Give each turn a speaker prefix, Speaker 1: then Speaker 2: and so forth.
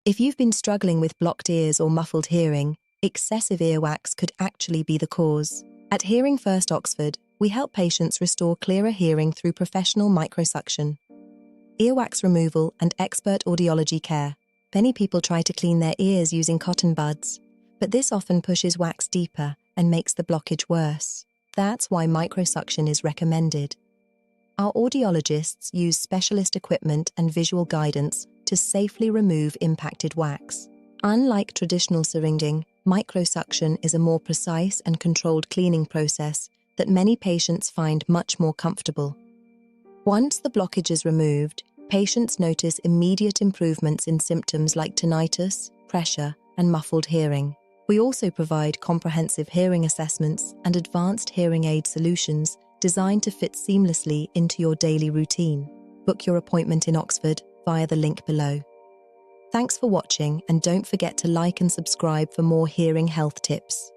Speaker 1: If you've been struggling with blocked ears or muffled hearing, excessive earwax could actually be the cause. At Hearing First Oxford, we help patients restore clearer hearing through professional microsuction, earwax removal, and expert audiology care. Many people try to clean their ears using cotton buds, but this often pushes wax deeper and makes the blockage worse. That's why microsuction is recommended. Our audiologists use specialist equipment and visual guidance to safely remove impacted wax. Unlike traditional syringe-ing, microsuction is a more precise and controlled cleaning process that many patients find much more comfortable. Once the blockage is removed, patients notice immediate improvements in symptoms like tinnitus, pressure, and muffled hearing. We also provide comprehensive hearing assessments and advanced hearing aid solutions designed to fit seamlessly into your daily routine. Book your appointment in Oxford via the link below. Thanks for watching, and don't forget to like and subscribe for more hearing health tips.